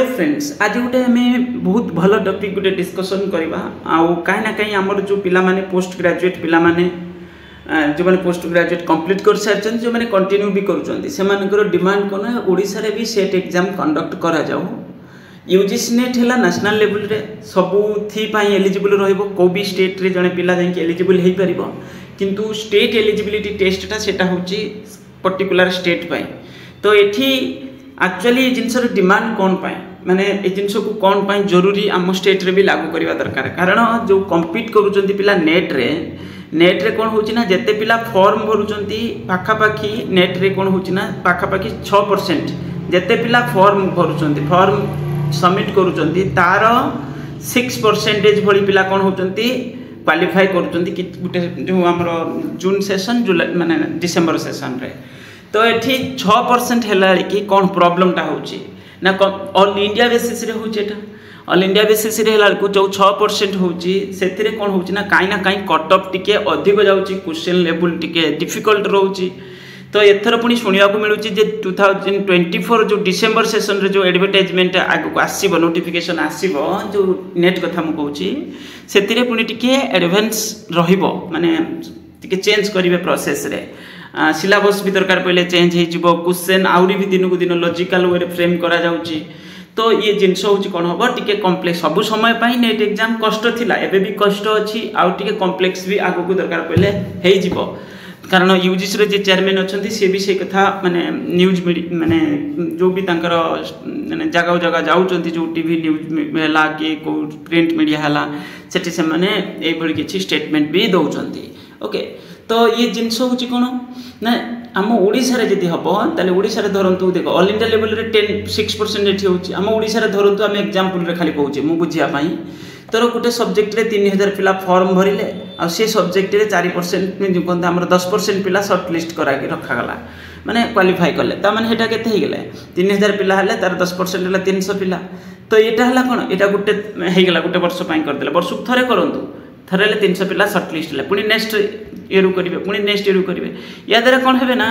Friends आज गोटे आम बहुत भल टॉपिक गोटे डिस्कसन करवा कहीं ना कहीं आमर जो पिला माने पोस्ट ग्रेजुएट पिला माने जो मैंने पोस्ट ग्रेजुएट कंप्लीट कर सारी जो मैंने कंटिन्यू भी कर डिमांड कौन है ओडिशा रे भी सेट एग्जाम कंडक्ट करा जाऊ यूजीसी नेट है नेशनल लेवल रे सबुथी एलिजिबल रहिबो को भी स्टेट रे जने पिला जाई एलिजिबल हो पार किंतु स्टेट एलिजिबिलिटी टेस्टा सेटा होची पर्टिकुलर स्टेट पाई तो एठी एक्चुअली जिनसर डिमांड कौन पाए माने ए जिनस को कौन पाए जरूरी आम स्टेट रे भी लागू करवा दरकार कारण जो कम्पीट करूचंती पिला नेट रे कौन होची ना जेते पिला फॉर्म भरुचंती पाखापाखी नेट रे कौन होची ना पाखापाखी 6% जेते पिला फॉर्म भरुचंती फॉर्म सबमिट करूचंती तार 6% भली पिला कौन होचंती क्वालिफाई करूचंती कि गुटे जो हमर जून सेशन जुलाई माने डिसेंबर सेशन रे तो ये 6% है कि कौन प्रोब्लेमटा होची ना ऑल इंडिया बेसिस रे होची एटा ऑल इंडिया बेसिस रे हला को जो 6% होची सेथिरे कौन होची ना कहीं कट ऑफ टिके अधिक जाउची क्वेश्चन लेवल टिके डिफिकल्ट रहउची तो एथर पुनी सुनिया को मिलुची जे 2024 जो डिसेंबर सेशन रे जो एडवर्टाइजमेंट आगु आसीबो नोटिफिकेशन आसीबो जो नेट कथा मु कहूची सेथिरे पुनी टिके एडवांस रहिबो माने टिके चेंज करिवे प्रोसेस रे सिलेबस भी दरकार पहले चेंज हो क्वेश्चन आउरी भी दिन को दिन लॉजिकल वे फ्रेम करा जाउची तो ये जिनस होची कोन हबो टिके कॉम्प्लेक्स सब समय पाई नेट एग्जाम कष्ट थिला एबे भी कष्ट अछि आउ टिके कॉम्प्लेक्स भी आगु को दरकार पहले हेइ जिवो कारण यूजीसी रे जे चेयरमैन अछंती से भी से कथा माने न्यूज माने जो भी तांकर माने जगह जगह जाउचंती जो टीवी न्यूज हला के को प्रिंट मीडिया हला सेठी से माने एई भली किछि स्टेटमेंट भी दउचंती ओके तो ये जिनस होची कोन ना आम ओडिशा रे जदी हबो ताले ओडिशा रे धरंतु देखो ऑल इंडिया लेवल रे 6% एठी होची आम ओडिशा रे धरंतु आम एग्जांपल रे खाली कहूची मु बुझिया पई तोर गुटे सब्जेक्ट रे 3000 पिला फॉर्म भरिले आ से सब्जेक्ट रे 4% में जो कोन हमर 10% पिला शॉर्ट लिस्ट करा के रखा गला माने क्वालिफाई करले ता माने हेटा केते हे गेले 3000 पिला हले तार 10% हला 300 पिला तो एटा हला कोन एटा गुटे हे गेला गुटे वर्ष पई कर देले वर्ष थरे करंतु थरे 300 पिला शॉर्ट लिस्ट ले पुनी नेक्स्ट इयर करेंगे पुणी नेक्स्ट इयर करेंगे या द्वारा कौन है ना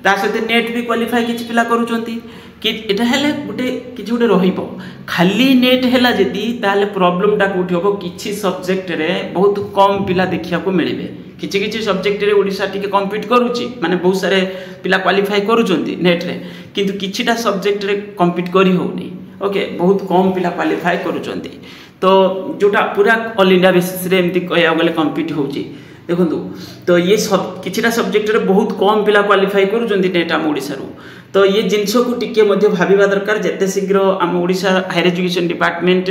ता सहित नेट भी क्वालिफाई किसी पिला करूचंती कि एटा हेले गुटे किछि गुटे रहिबो खाली नेट हैला जदी ताले प्रॉब्लम टा कोठी होबो किछि सब्जेक्ट रे बहुत कम पिला देखिया को मिलिबे किछि सब्जेक्ट रे ओडिसा टिके कम्पीट करूची माने बहुत सारे पिला क्वालिफाई करूचंती नेट रे किंतु किछिटा सब्जेक्ट रे कम्पीट करी होनी ओके बहुत कम पिला क्वालिफाई करूचंती तो जोटा पूरा ऑल इंडिया बेसिस रे एमती कहया गले कम्पीट होची देखो तो ये सब किछिटा सब्जेक्ट रे बहुत कम पिला क्वालिफाई करूचंती नेट आम ओडिसा रो तो ये जिनस को टिके मध्य भाबिबा दरकार जेते शीघ्र आम Odisha higher education department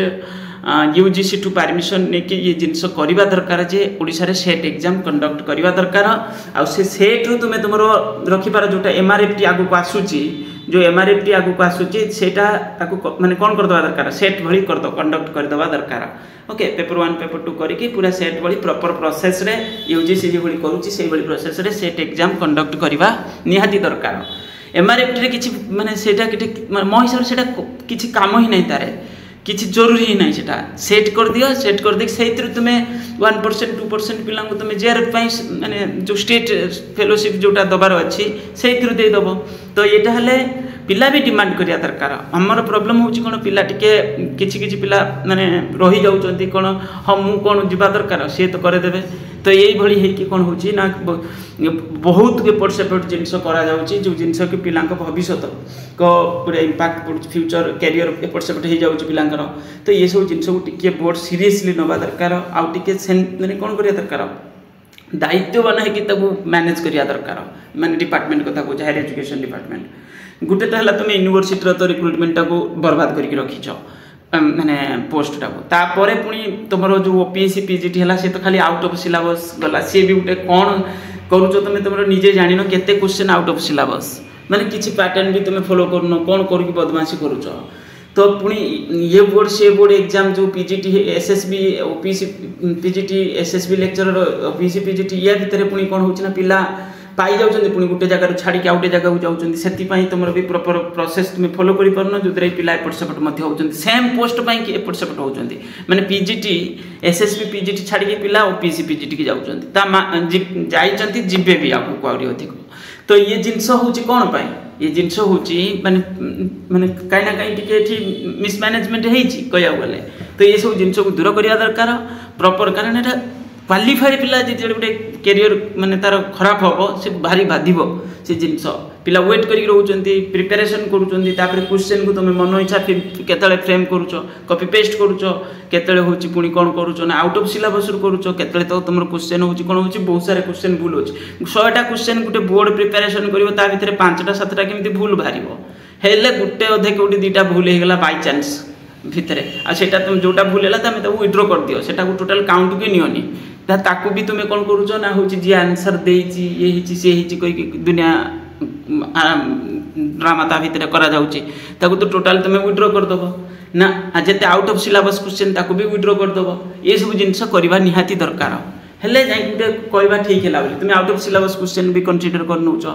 UGC टू परमिशन नेकी ये जिनस करबा दरकार जे ओडिसा रे सेट एग्जाम कंडक्ट करबा दरकार आ से सेट रू तुमे तुमरो रखि पार जोटा एमआरएफटी आगु को आसुची जो एमआरएफटी आगु को आसुची सेटा ताकू माने कोन कर दवा दरकार सेट भली कर दो कंडक्ट कर दवा दरकार ओके पेपर 1 पेपर 2 करिके पूरा सेट भली प्रॉपर प्रोसेस रे यूजीसी जे भली करूची से भली प्रोसेस रे सेट एग्जाम कंडक्ट करबा निहाती दरकार एमआरएफटी रे किछि माने सेटा किछि मो हिसाब सेटा किछि काम ही नै तारे किछि जरूरी ही नहीं सेटा सेट कर दियो सेट कर दे सेतिर तुमे 1% 2% पिला को तुमे जेआर पई माने जो स्टेट फेलोशिप जोटा दबार अछि सेतिर दे दबो तो एटा हले पिला भी डिमांड करिया दरकार हमर प्रॉब्लम होची कोन पिला टिके किछि पिला माने रही जाउचंती कोन हम मु कोन जिबा दरकार से तो करे देबे तो यही भली है कि कोन होची ना बहुत एपट सेपट जिनस करा जाउची जो जिनस के पिला भविष्य को पूरा इंपैक्ट फ्यूचर कैरियर एपट सेपट हो जाउची पिलांकर तो ये सब जिनस को टिके बोर्ड सीरियसली नबा दरकार आउ टिके माने कोन करिया दरकार दायित्व बना है कि तब मैनेज करिया दरकार माने डिपार्टमेंट कथा को हायर एजुकेशन डिपार्टमेंट गुटे तो हला तुम यूनिवर्सिटी तो रिक्रुटमेंट को बर्बाद करके रखीछ माने पोस्ट टाको तापरे पुणी तुम जो ओपीएससी पीजीटी हला से तो खाली आउट ऑफ सिलेबस गला से भी गुटे कोन करूछ तुम तुम निजे जानिनो केते क्वेश्चन आउट ऑफ सिलेबस माने किछि पैटर्न भी तुम फॉलो करनो कोन करू कि बदमाशी करूछ तो पुणी ये बोर्ड से बोर्ड एग्जाम जो PGT SSB OPC PGT SSB lecturer OPC PGT या भितर पुणी कोन होछ ना पिला पाई जाउछन्ती पुणी गुटे जगह छाड़ी के आउटे जगह जाउछन्ती सेति पई तुमर भी प्रॉपर प्रोसेस तुम फॉलो करि परनो जोदरे पिला एपट सेपट मध्य होउछन्ती सेम पोस्ट पई कि एपट सेपट होउछन्ती माने पीजीटी एसएसबी पीजीटी छाड़ी के पिला ओपीसी पीजीटी के जाउछन्ती ता जाइछन्ती जिबे भी आगु को आउरी अधिक तो ये जिनस होउची कोन पई ये जिनस हूँ माने माने कहीं ना कहीं मिसमैनेजमेंट होया गले तो ये सब जिन को दूर करवा दरकार प्रॉपर कारण यहाँ क्वालिफाइड पिला जी गोटे कैरियर माने तार खराब हम से भारी बाधिब से जिनस पिला वेट कर रोचे प्रिपेरेसन कर क्वेश्चन को तुम मन इच्छा केतले फ्रेम करुच कॉपी पेस्ट करुच केतले हूँ पुणी कौन करुच ना आउट ऑफ सिलेबस करुच केतले तो तुम क्वेश्चन हूँ कौन हो बहुत सारे क्वेश्चन भूल हो 100टा क्वेश्चन गोटे बोर्ड प्रिपेरेसन कर भितर 5टा 7टा केमी भूल बाहर हेल्ले गोटे अधे कौटी 2टा भूल होगा बाय चान्स भितर आटा तुम जोटा भूल है तुम विड्रो कर दियो सेटा टोटाल काउंट के नियोनी ताकू भी तुम्हें कौन करुच ना हूँ जी आंसर देची ये सी दुनिया ड्रामा ता भितर करा जाउची ताकू तो टोटाल तुम विड्रो करदेव ना जिते आउट ऑफ सिलेबस क्वेश्चन ताकू भी विड्रो करदेव ये सब जिनस करवा निहाती दरकार हेल्ले जाए गोटे कहवा ठीक है बोली तुम आउट ऑफ सिलेबस क्वेश्चन भी कनसीडर कर नौच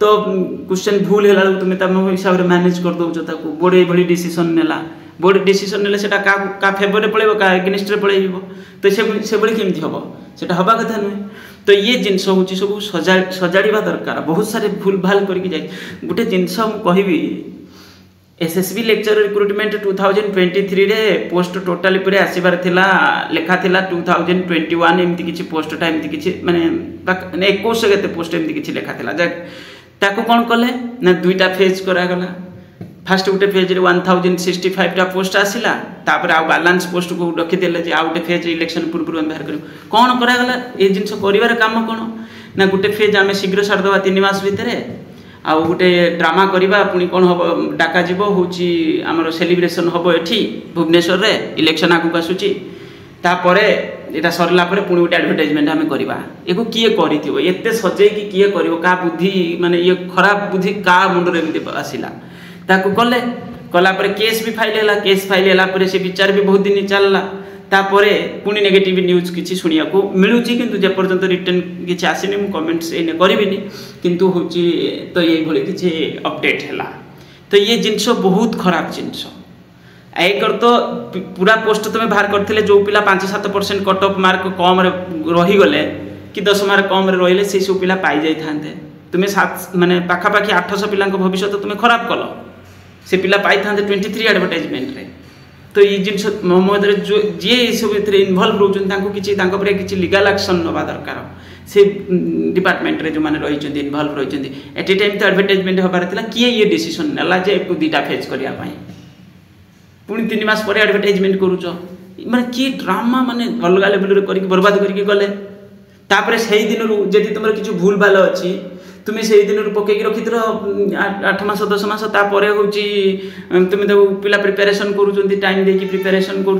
तो क्वेश्चन भूल है तुम तुम हिसाब से मैनेज कर दौच बोर्ड ये डिसीजन नेला बोर्ड डिसीजन नेले सेटा का फेवर पड़े का एगेनिस्ट पड़ेब तो से केमती हम सेटा हवा कथा नुहे तो ये जिनस हूँ सब सजाड़ा दरकार बहुत सारे भूल भाल करके जाए गोटे जिनस मुझे एसएसबी लेक्चर रिक्रुटमेंट 2023 रे पोस्ट टोटाली पूरे आसबार लेखा थिला 2021 एमती किछि पोस्टा एमती किछि माने 21 केते पोस्ट एमती किछि लेखा थिला ताको कौन कले ना 2टा फेज करा गला फास्ट गोटे फेज रे 1065टा पोस्ट आसिला तापर आ बैलेंस पोस्ट को रखिदेले जे आ गोटे फेज इलेक्शन पूर्व बाहर कर कौन करा गला ए जिनस करिवार काम कौन ना गोटे फेज आम शीघ्र सारदेवा 3 मास भितर आ गोटे ड्रामा करवा पुणी कौन हम डाका जीव हूँ आमर सेलिब्रेशन हम एठी भुवनेश्वर रे इलेक्शन आगू आसूची तापर यहाँ सरला पुणी गोटे एडवर्टाइजमेंट आम करवा ये किए करते सजे किए कर क्या बुद्धि माने ये खराब बुद्धि क्या मुंडर एमती आसला ताकू कले कलापर केस भी फाइल है केस फाइल है से विचार भी बहुत दिन चलला तापर पुणी नेगेटिव न्यूज किसी शुणा मिलूँ किंतु जेपर्यंत रिटर्न किसी आसनी मुझे कमेंट्स करी किंतु हूँ तो ये किसी अपडेट है तो ये जिनस बहुत खराब जिनस एक तो पूरा पोस्ट तुम्हें बाहर करते जो पिला 5-7% कट ऑफ मार्क कम रहीगले कि 10 मार्क कम रही से सब पिला पाई जाई थांते तुम्हें 7 माने पाखापाखि 800 पिला भविष्य तुम्हें खराब कल से पिला पाई था 23 एडवर्टाइजमेंट रे तो ये जिनस महोदय जो जी सब इनवल्व रोचे किसी लीगल एक्शन नवा दरकार से डिपार्टमेंट रे जो मैंने रही इनवल्व रही एट ए टाइम तो एडवर्टाइजमेंट हबार था किए ये डिसीजन नेला जे 2टा फेज करने पुणी 3 मास पर एडवर्टाइजमेंट करुच माने कि ड्रामा माने अलग लेवल करके बर्बाद करके गले तापर से दिन जदि तुम किसी भूल भाल अच्छी तुम्हें से दिन पकईक रखिथर 8 मास 10 मास तापर हूँ तुम तो पिला प्रिपेरेसन कर टाइम देकी प्रिपेरेसन कर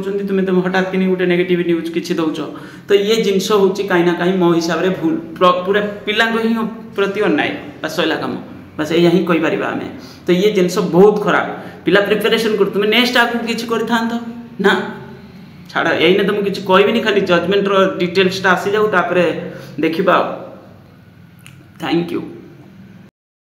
तुम हठात कि गोटे नेगेटिव न्यूज किसी दौच तो ये जिनस हूँ कहीं ना कहीं मो हिसाब से भूल पूरा पिला ही प्रति अन्याय बस सैला कम बस यही ही कहीपर आम तो ये जिनस बहुत खराब पिला प्रिपेरेसन कर तुम नेक्स्ट आगे किसी कर ना छाड़ा यही तो मुझे किसी कहबी खाली जजमेंट डिटेल्सटा आसी जाऊ देखा थैंक यू।